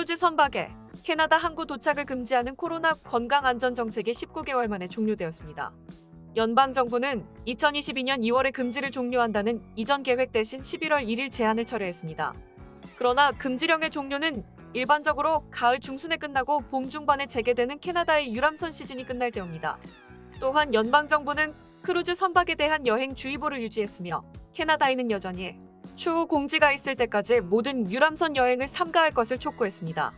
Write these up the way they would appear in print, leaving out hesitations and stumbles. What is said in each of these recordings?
크루즈 선박에 캐나다 항구 도착을 금지하는 코로나 건강안전정책이 19개월 만에 종료되었습니다. 연방정부는 2022년 2월에 금지를 종료한다는 이전 계획 대신 11월 1일 제한을 철회했습니다. 그러나 금지령의 종료는 일반적으로 가을 중순에 끝나고 봄 중반에 재개되는 캐나다의 유람선 시즌이 끝날 때입니다. 또한 연방정부는 크루즈 선박에 대한 여행주의보를 유지했으며 캐나다인은 여전히 추후 공지가 있을 때까지 모든 유람선 여행을 삼가할 것을 촉구했습니다.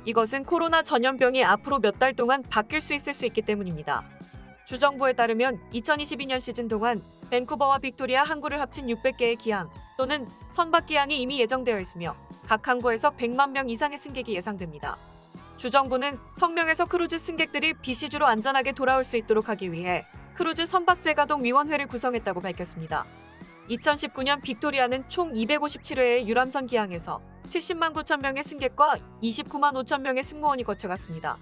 이것은 코로나 전염병이 앞으로 몇 달 동안 바뀔 수 있을 수 있기 때문입니다. 주정부에 따르면 2022년 시즌 동안 밴쿠버와 빅토리아 항구를 합친 600개의 기항 또는 선박 기항이 이미 예정되어 있으며 각 항구에서 100만 명 이상의 승객이 예상됩니다. 주정부는 성명에서 크루즈 승객들이 비시주로 안전하게 돌아올 수 있도록 하기 위해 크루즈 선박재가동위원회를 구성했다고 밝혔습니다. 2019년 빅토리아는 총 257회의 유람선 기항에서 70만 9천 명의 승객과 29만 5천 명의 승무원이 거쳐갔습니다.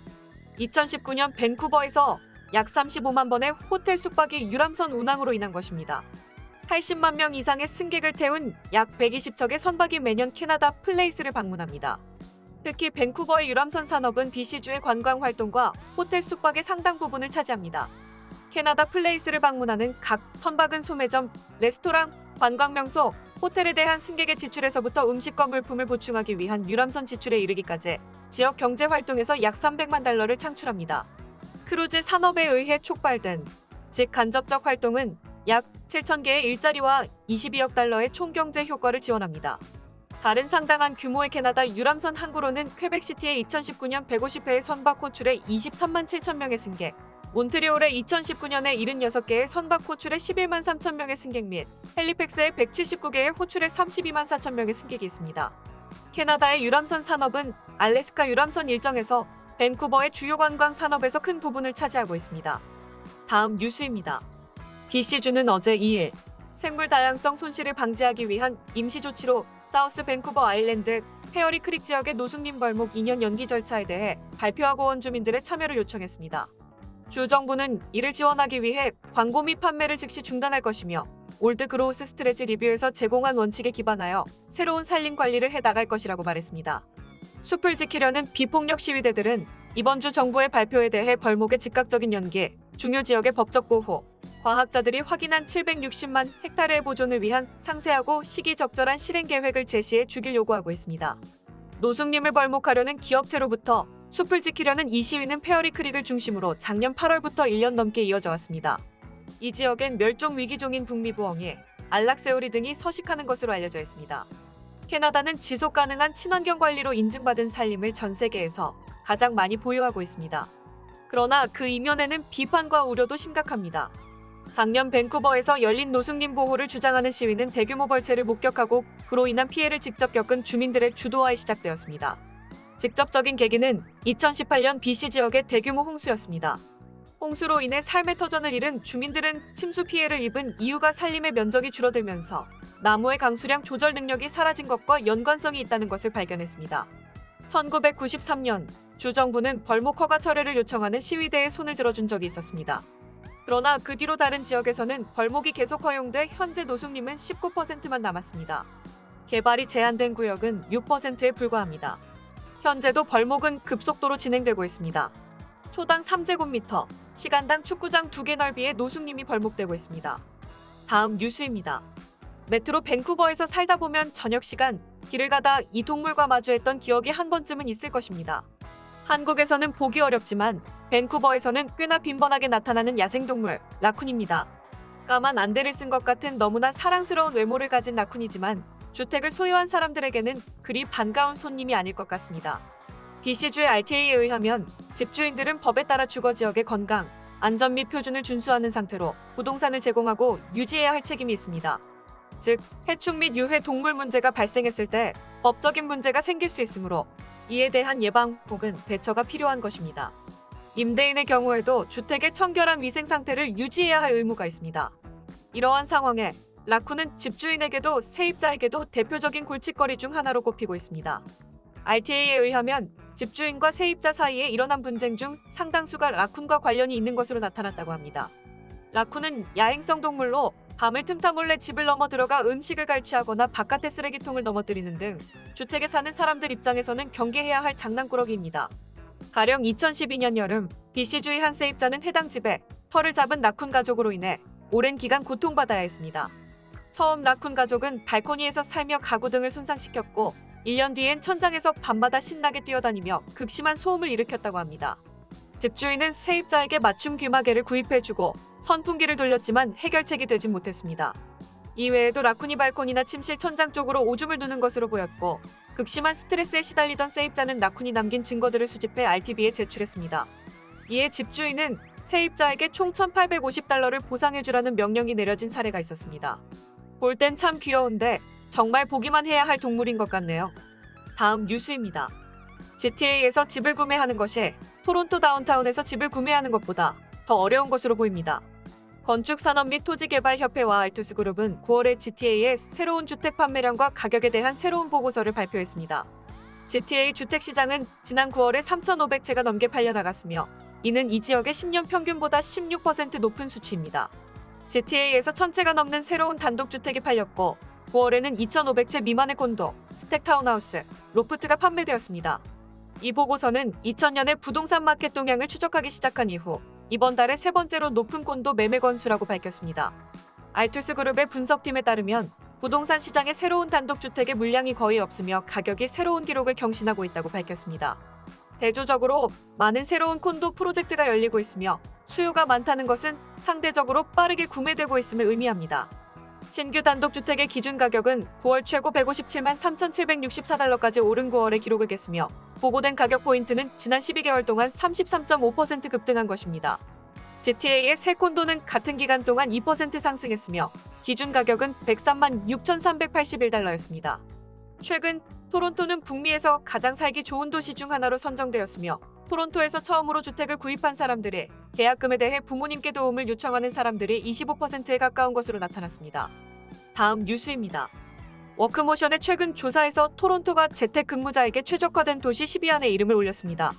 2019년 밴쿠버에서 약 35만 번의 호텔 숙박이 유람선 운항으로 인한 것입니다. 80만 명 이상의 승객을 태운 약 120척의 선박이 매년 캐나다 플레이스를 방문합니다. 특히 밴쿠버의 유람선 산업은 비시주의 관광 활동과 호텔 숙박의 상당 부분을 차지합니다. 캐나다 플레이스를 방문하는 각 선박은 소매점, 레스토랑, 관광명소, 호텔에 대한 승객의 지출에서부터 음식과 물품을 보충하기 위한 유람선 지출에 이르기까지 지역 경제 활동에서 약 300만 달러를 창출합니다. 크루즈 산업에 의해 촉발된 즉 간접적 활동은 약 7,000개의 일자리와 22억 달러의 총경제 효과를 지원합니다. 다른 상당한 규모의 캐나다 유람선 항구로는 퀘벡시티의 2019년 150회의 선박 호출에 23만 7천 명의 승객, 몬트리올의 2019년에 76개의 선박 호출에 11만 3천 명의 승객 및 헬리팩스의 179개의 호출에 32만 4천 명의 승객이 있습니다. 캐나다의 유람선 산업은 알래스카 유람선 일정에서 밴쿠버의 주요 관광 산업에서 큰 부분을 차지하고 있습니다. 다음 뉴스입니다. BC주는 어제 2일 생물 다양성 손실을 방지하기 위한 임시 조치로 사우스 밴쿠버 아일랜드 페어리 크릭 지역의 노숙림 벌목 2년 연기 절차에 대해 발표하고 온 주민들의 참여를 요청했습니다. 주 정부는 이를 지원하기 위해 광고 및 판매를 즉시 중단할 것이며 올드 그로우스 스트레지 리뷰에서 제공한 원칙에 기반하여 새로운 산림 관리를 해나갈 것이라고 말했습니다. 숲을 지키려는 비폭력 시위대들은 이번 주 정부의 발표에 대해 벌목의 즉각적인 연기, 중요 지역의 법적 보호, 과학자들이 확인한 760만 헥타르의 보존을 위한 상세하고 시기적절한 실행 계획을 제시해 주길 요구하고 있습니다. 노숙림을 벌목하려는 기업체로부터 숲을 지키려는 이 시위는 페어리 크릭을 중심으로 작년 8월부터 1년 넘게 이어져 왔습니다. 이 지역엔 멸종 위기종인 북미부엉이, 안락새우리 등이 서식하는 것으로 알려져 있습니다. 캐나다는 지속 가능한 친환경 관리로 인증받은 산림을 전 세계에서 가장 많이 보유하고 있습니다. 그러나 그 이면에는 비판과 우려도 심각합니다. 작년 밴쿠버에서 열린 노숙림 보호를 주장하는 시위는 대규모 벌채를 목격하고 그로 인한 피해를 직접 겪은 주민들의 주도하에 시작되었습니다. 직접적인 계기는 2018년 BC 지역의 대규모 홍수였습니다. 홍수로 인해 삶의 터전을 잃은 주민들은 침수 피해를 입은 이유가 산림의 면적이 줄어들면서 나무의 강수량 조절 능력이 사라진 것과 연관성이 있다는 것을 발견했습니다. 1993년 주 정부는 벌목 허가 철회를 요청하는 시위대의 손을 들어준 적이 있었습니다. 그러나 그 뒤로 다른 지역에서는 벌목이 계속 허용돼 현재 노숙림은 19%만 남았습니다. 개발이 제한된 구역은 6%에 불과합니다. 현재도 벌목은 급속도로 진행되고 있습니다. 초당 3제곱미터, 시간당 축구장 2개 넓이의 노숙림이 벌목되고 있습니다. 다음 뉴스입니다. 메트로 밴쿠버에서 살다 보면 저녁 시간 길을 가다 이 동물과 마주했던 기억이 한 번쯤은 있을 것입니다. 한국에서는 보기 어렵지만 밴쿠버에서는 꽤나 빈번하게 나타나는 야생동물, 라쿤입니다. 까만 안대를 쓴 것 같은 너무나 사랑스러운 외모를 가진 라쿤이지만 주택을 소유한 사람들에게는 그리 반가운 손님이 아닐 것 같습니다. BC주의 RTA에 의하면 집주인들은 법에 따라 주거지역의 건강, 안전 및 표준을 준수하는 상태로 부동산을 제공하고 유지해야 할 책임이 있습니다. 즉, 해충 및 유해 동물 문제가 발생했을 때 법적인 문제가 생길 수 있으므로 이에 대한 예방 혹은 대처가 필요한 것입니다. 임대인의 경우에도 주택의 청결한 위생 상태를 유지해야 할 의무가 있습니다. 이러한 상황에 라쿤은 집주인에게도 세입자에게도 대표적인 골칫거리 중 하나로 꼽히고 있습니다. RTA에 의하면 집주인과 세입자 사이에 일어난 분쟁 중 상당수가 라쿤과 관련이 있는 것으로 나타났다고 합니다. 라쿤은 야행성 동물로 밤을 틈타 몰래 집을 넘어 들어가 음식을 갈취하거나 바깥에 쓰레기통을 넘어뜨리는 등 주택에 사는 사람들 입장에서는 경계해야 할 장난꾸러기입니다. 가령 2012년 여름 BC주의 한 세입자는 해당 집에 터를 잡은 라쿤 가족으로 인해 오랜 기간 고통받아야 했습니다. 처음 라쿤 가족은 발코니에서 살며 가구 등을 손상시켰고 1년 뒤엔 천장에서 밤마다 신나게 뛰어다니며 극심한 소음을 일으켰다고 합니다. 집주인은 세입자에게 맞춤 귀마개를 구입해주고 선풍기를 돌렸지만 해결책이 되진 못했습니다. 이외에도 라쿤이 발코니나 침실 천장 쪽으로 오줌을 누는 것으로 보였고 극심한 스트레스에 시달리던 세입자는 라쿤이 남긴 증거들을 수집해 RTV에 제출했습니다. 이에 집주인은 세입자에게 총 1,850달러를 보상해주라는 명령이 내려진 사례가 있었습니다. 볼 땐 참 귀여운데 정말 보기만 해야 할 동물인 것 같네요. 다음 뉴스입니다. GTA에서 집을 구매하는 것이 토론토 다운타운에서 집을 구매하는 것보다 더 어려운 것으로 보입니다. 건축산업 및 토지개발협회와 알투스그룹은 9월에 GTA의 새로운 주택 판매량과 가격에 대한 새로운 보고서를 발표했습니다. GTA 주택시장은 지난 9월에 3,500채가 넘게 팔려나갔으며 이는 이 지역의 10년 평균보다 16% 높은 수치입니다. GTA에서 1,000채가 넘는 새로운 단독주택이 팔렸고 9월에는 2,500채 미만의 콘도, 스택 타운하우스, 로프트가 판매되었습니다. 이 보고서는 2000년에 부동산 마켓 동향을 추적하기 시작한 이후 이번 달에 세 번째로 높은 콘도 매매 건수라고 밝혔습니다. 알투스 그룹의 분석팀에 따르면 부동산 시장의 새로운 단독주택의 물량이 거의 없으며 가격이 새로운 기록을 경신하고 있다고 밝혔습니다. 대조적으로 많은 새로운 콘도 프로젝트가 열리고 있으며 수요가 많다는 것은 상대적으로 빠르게 구매되고 있음을 의미합니다. 신규 단독주택의 기준 가격은 9월 최고 157만 3,764달러까지 오른 9월에 기록을 깼으며 보고된 가격 포인트는 지난 12개월 동안 33.5% 급등한 것입니다. GTA의 새 콘도는 같은 기간 동안 2% 상승했으며 기준 가격은 103만 6,381달러였습니다. 최근 토론토는 북미에서 가장 살기 좋은 도시 중 하나로 선정되었으며 토론토에서 처음으로 주택을 구입한 사람들의 계약금에 대해 부모님께 도움을 요청하는 사람들이 25%에 가까운 것으로 나타났습니다. 다음 뉴스입니다. 워크모션의 최근 조사에서 토론토가 재택근무자에게 최적화된 도시 10위 안에 이름을 올렸습니다.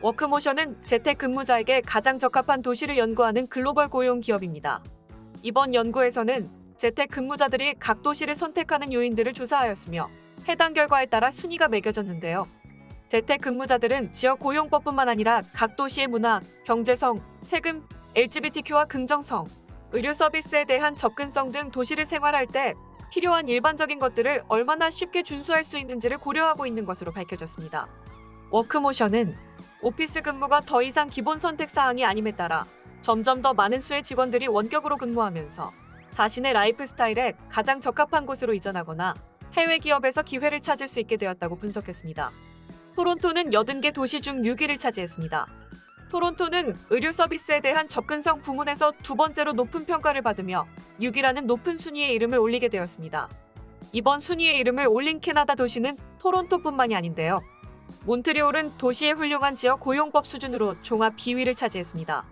워크모션은 재택근무자에게 가장 적합한 도시를 연구하는 글로벌 고용 기업입니다. 이번 연구에서는 재택근무자들이 각 도시를 선택하는 요인들을 조사하였으며 해당 결과에 따라 순위가 매겨졌는데요. 재택근무자들은 지역 고용법뿐만 아니라 각 도시의 문화, 경제성, 세금, LGBTQ와 긍정성, 의료 서비스에 대한 접근성 등 도시를 생활할 때 필요한 일반적인 것들을 얼마나 쉽게 준수할 수 있는지를 고려하고 있는 것으로 밝혀졌습니다. 워크모션은 오피스 근무가 더 이상 기본 선택 사항이 아님에 따라 점점 더 많은 수의 직원들이 원격으로 근무하면서 자신의 라이프 스타일에 가장 적합한 곳으로 이전하거나 해외 기업에서 기회를 찾을 수 있게 되었다고 분석했습니다. 토론토는 80개 도시 중 6위를 차지했습니다. 토론토는 의료 서비스에 대한 접근성 부문에서 두 번째로 높은 평가를 받으며 6위라는 높은 순위에 이름을 올리게 되었습니다. 이번 순위에 이름을 올린 캐나다 도시는 토론토뿐만이 아닌데요. 몬트리올은 도시의 훌륭한 지역 고용법 수준으로 종합 비위를 차지했습니다.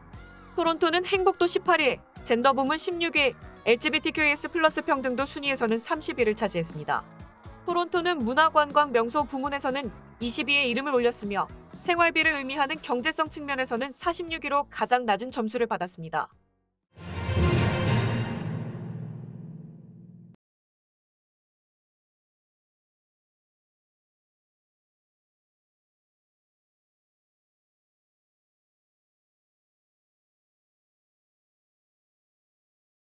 토론토는 행복도 18위, 젠더 부문 16위, LGBTQS 플러스 평등도 순위에서는 30위를 차지했습니다. 토론토는 문화관광 명소 부문에서는 20위에 이름을 올렸으며 생활비를 의미하는 경제성 측면에서는 46위로 가장 낮은 점수를 받았습니다.